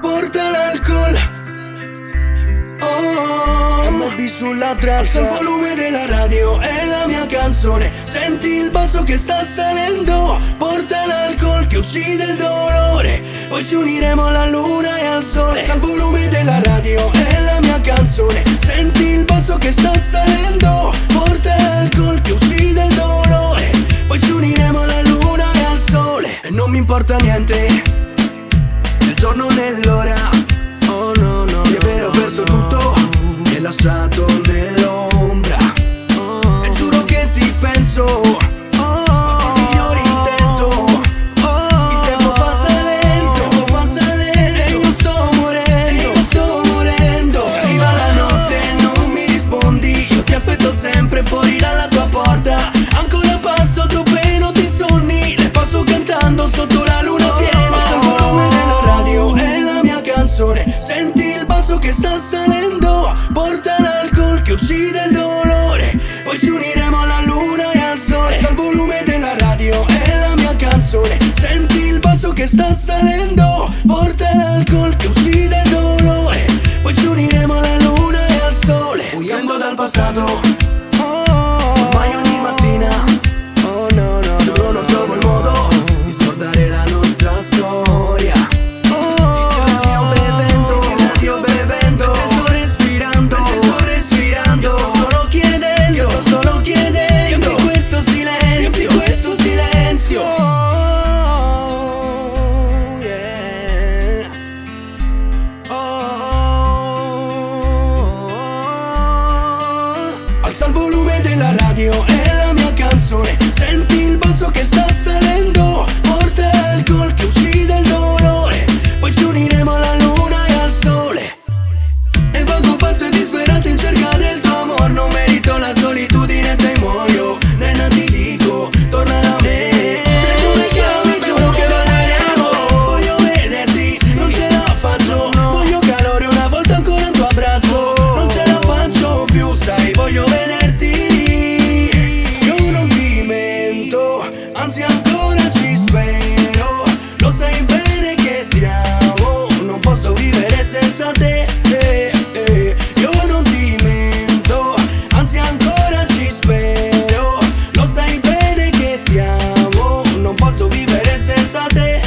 Porta l'alcol, MB sulla traccia. Alza il volume della radio, è la mia canzone. Senti il basso che sta salendo. Porta l'alcol che uccide il dolore. Poi ci uniremo alla luna e al sole. Alza il volume della radio, è la mia canzone. Senti il basso che sta salendo. Porta l'alcol che uccide il dolore. Poi ci uniremo alla luna e al sole. E non mi importa niente nel giorno, nell'ora. Oh no, no, sì, è vero, ho perso tutto e lasciato nell'ombra. E giuro che ti penso, con il miglior intento. Il tempo passa lento, e io sto morendo. Se arriva la notte e non mi rispondi, io ti aspetto sempre fuori dalla tua porta. Ancora passo troppe notti insonni, le passo cantando sotto la luna piena. Alza il volume della radio, è la mia canzone. Senti il basso che sta salendo. Porta l'alcol che uccide il dolore. Poi ci uniremo alla luna e al sole. Alza il volume della radio, è la mia canzone. Senti il basso che sta salendo. Porta l'alcol che uccide il dolore. Poi ci uniremo alla luna e al sole. Uscendo dal passato, ormai ogni mattina, oh no no, giuro non trovo il modo di scordare la nostra storia. Io bevendo, mentre sto respirando, io sto solo chiedendo in questo silenzio, oh, yeah. Alza il volume della radio, è la mia canzone. Senti il basso che sta salendo. Porta l'alcol che uccide il dolore. Poi ci uniremo alla luna e al sole. E vago pazzo e disperato in cerca del tuo amor. Non merito la solitudine se muoio. Nena ti dico, torna da me. Se tu mi chiami giuro che torneremo. Voglio vederti, non ce la faccio. Voglio calore una volta ancora in tuo abbraccio. Non ce la faccio più, sai, voglio vederti. Io non ti mento, anzi ancora ci spero. Lo sai bene che ti amo, non posso vivere senza te. Io non ti mento, anzi ancora ci spero. Lo sai bene che ti amo, non posso vivere senza te.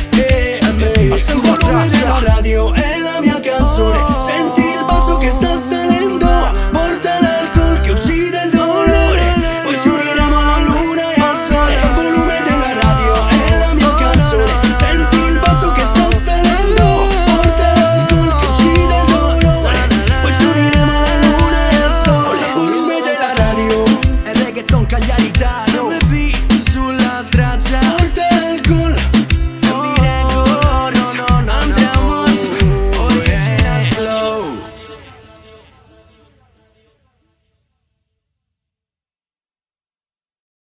Alza il volume della radio, è la mia canzone. Senti il basso che sta salendo. Porta l'alcol che uccide il dolore. Poi ci uniremo alla luna e al sole. Alza il volume della radio, è la mia canzone. Senti il basso che sta salendo. Porta l'alcol che uccide il dolore. Poi ci uniremo alla luna e al sole. Alza il volume della radio, è reggaeton Cagliari Italia.